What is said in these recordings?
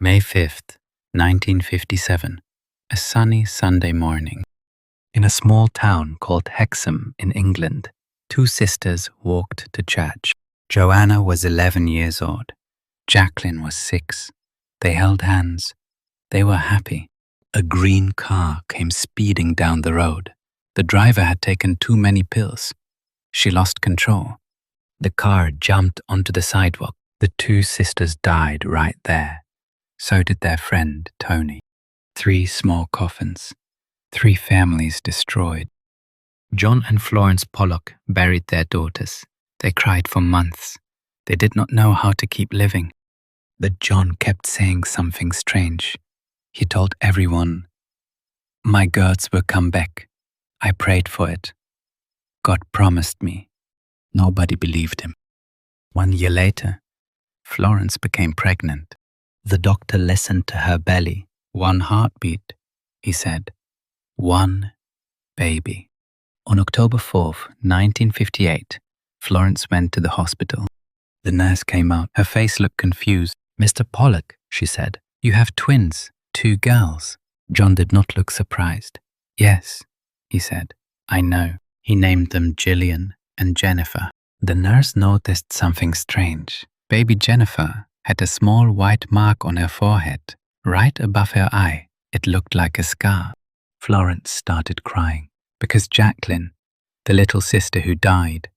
May 5th, 1957, a sunny Sunday morning. In a small town called Hexham in England, two sisters walked to church. Joanna was 11 years old. Jacqueline was 6. They held hands. They were happy. A green car came speeding down the road. The driver had taken too many pills. She lost control. The car jumped onto the sidewalk. The two sisters died right there. So did their friend, Tony. 3 small coffins. 3 families destroyed. John and Florence Pollock buried their daughters. They cried for months. They did not know how to keep living. But John kept saying something strange. He told everyone, "My girls will come back. I prayed for it. God promised me." Nobody believed him. 1 year later, Florence became pregnant. The doctor listened to her belly. 1 heartbeat, he said. 1 baby. On October 4th, 1958, Florence went to the hospital. The nurse came out. Her face looked confused. "Mr. Pollock," she said, "you have twins, 2 girls." John did not look surprised. "Yes," he said, "I know." He named them Gillian and Jennifer. The nurse noticed something strange. Baby Jennifer had a small white mark on her forehead, right above her eye. It looked like a scar. Florence started crying because Jacqueline, the little sister who died,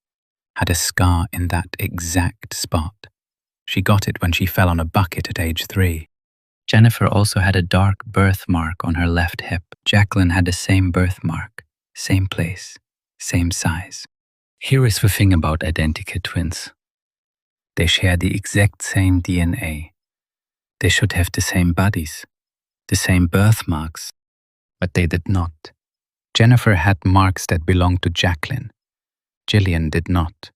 had a scar in that exact spot. She got it when she fell on a bucket at age 3. Jennifer also had a dark birthmark on her left hip. Jacqueline had the same birthmark, same place, same size. Here is the thing about identical twins. They share the exact same DNA. They should have the same bodies, the same birthmarks, but they did not. Jennifer had marks that belonged to Jacqueline. Gillian did not.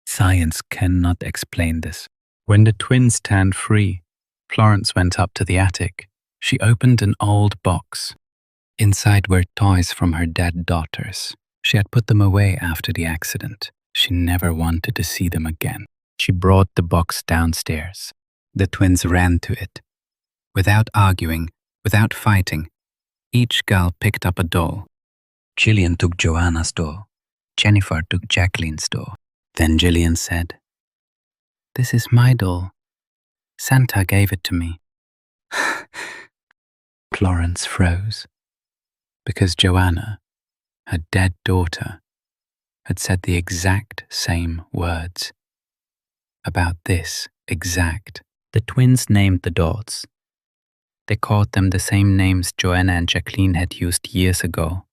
Science cannot explain this. When the twins turned 3, Florence went up to the attic. She opened an old box. Inside were toys from her dead daughters. She had put them away after the accident. She never wanted to see them again. She brought the box downstairs. The twins ran to it. Without arguing, without fighting, each girl picked up a doll. Gillian took Joanna's doll. Jennifer took Jacqueline's doll. Then Gillian said, "This is my doll. Santa gave it to me." Florence froze because Joanna, her dead daughter, had said the exact same words about this exact. The twins named the dolls. They called them the same names Joanna and Jacqueline had used years ago,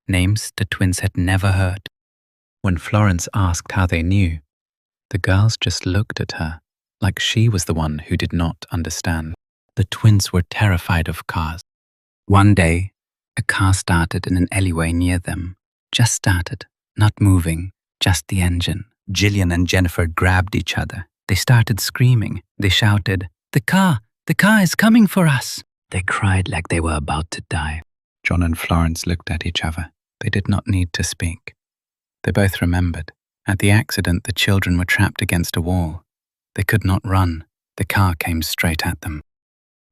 names the twins had never heard. When Florence asked how they knew, the girls just looked at her like she was the one who did not understand. The twins were terrified of cars. One day, a car started in an alleyway near them. Just started, not moving, just the engine. Gillian and Jennifer grabbed each other. They started screaming. They shouted, the car is coming for us." They cried like they were about to die. John and Florence looked at each other. They did not need to speak. They both remembered. At the accident, the children were trapped against a wall. They could not run. The car came straight at them.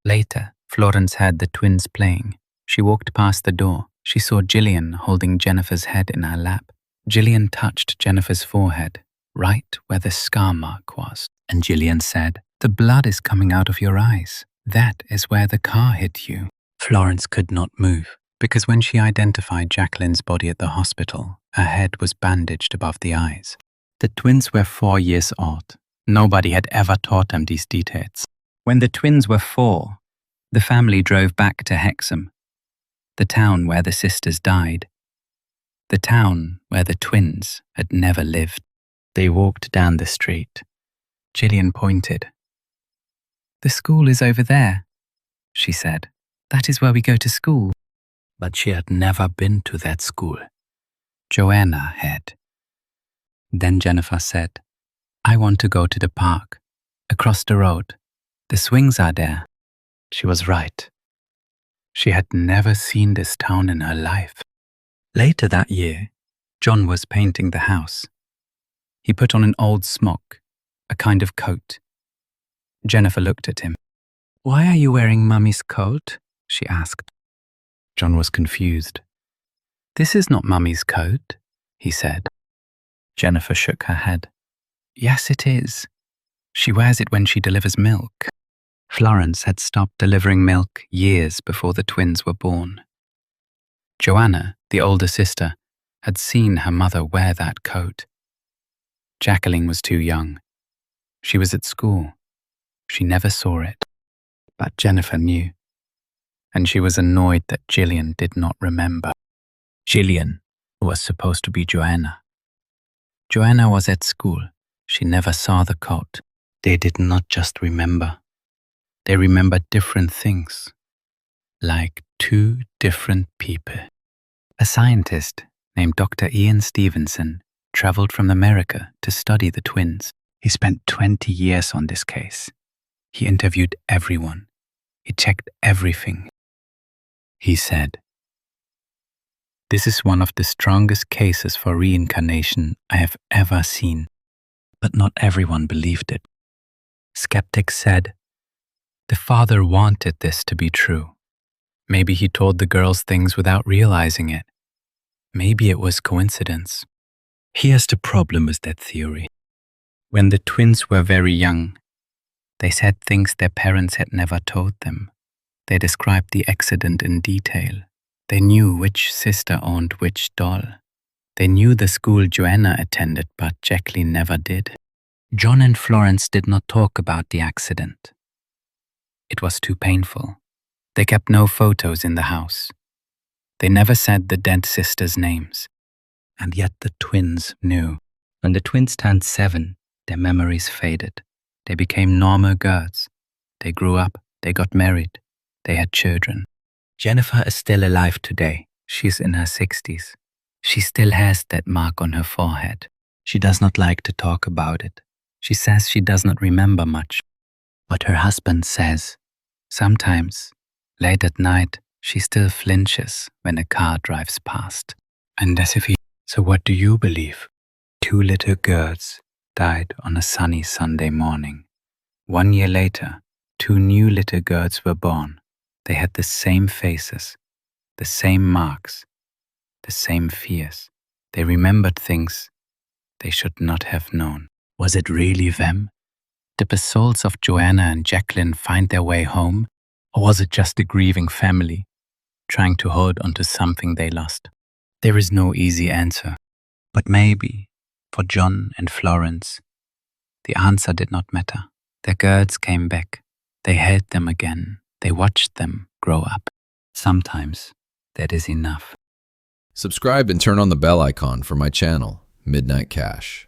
Later, Florence heard the twins playing. She walked past the door. She saw Gillian holding Jennifer's head in her lap. Gillian touched Jennifer's forehead, right where the scar mark was. And Gillian said, "The blood is coming out of your eyes. That is where the car hit you." Florence could not move, because when she identified Jacqueline's body at the hospital, her head was bandaged above the eyes. The twins were 4 years old. Nobody had ever taught them these details. When the twins were 4, the family drove back to Hexham, the town where the sisters died, the town where the twins had never lived. They walked down the street. Gillian pointed. "The school is over there," she said. "That is where we go to school." But she had never been to that school. Joanna had. Then Jennifer said, "I want to go to the park, across the road. The swings are there." She was right. She had never seen this town in her life. Later that year, John was painting the house. He put on an old smock, a kind of coat. Jennifer looked at him. Why are you wearing Mummy's coat? She asked. John was confused. This is not Mummy's coat, he said. Jennifer shook her head. Yes, it is. She wears it when she delivers milk. Florence had stopped delivering milk years before the twins were born. Joanna, the older sister, had seen her mother wear that coat. Jacqueline was too young. She was at school. She never saw it. But Jennifer knew. And she was annoyed that Gillian did not remember. Gillian was supposed to be Joanna. Joanna was at school. She never saw the coat. They did not just remember. They remembered different things, like two different people. A scientist named Dr. Ian Stevenson traveled from America to study the twins. He spent 20 years on this case. He interviewed everyone. He checked everything. He said, "This is one of the strongest cases for reincarnation I have ever seen." But not everyone believed it. Skeptics said, the father wanted this to be true. Maybe he told the girls things without realizing it. Maybe it was coincidence. Here's the problem with that theory. When the twins were very young, they said things their parents had never told them. They described the accident in detail. They knew which sister owned which doll. They knew the school Joanna attended, but Jacqueline never did. John and Florence did not talk about the accident. It was too painful. They kept no photos in the house. They never said the dead sisters' names. And yet the twins knew. When the twins turned 7, their memories faded. They became normal girls. They grew up. They got married. They had children. Jennifer is still alive today. She's in her 60s. She still has that mark on her forehead. She does not like to talk about it. She says she does not remember much. But her husband says, sometimes, late at night, she still flinches when a car drives past. And as if he... So what do you believe? 2 little girls died on a sunny Sunday morning. 1 year later, 2 new little girls were born. They had the same faces, the same marks, the same fears. They remembered things they should not have known. Was it really them? Did the souls of Joanna and Jacqueline find their way home? Or was it just a grieving family trying to hold onto something they lost? There is no easy answer. But maybe, for John and Florence, the answer did not matter. Their girls came back. They held them again. They watched them grow up. Sometimes that is enough. Subscribe and turn on the bell icon for my channel, Midnight Cash.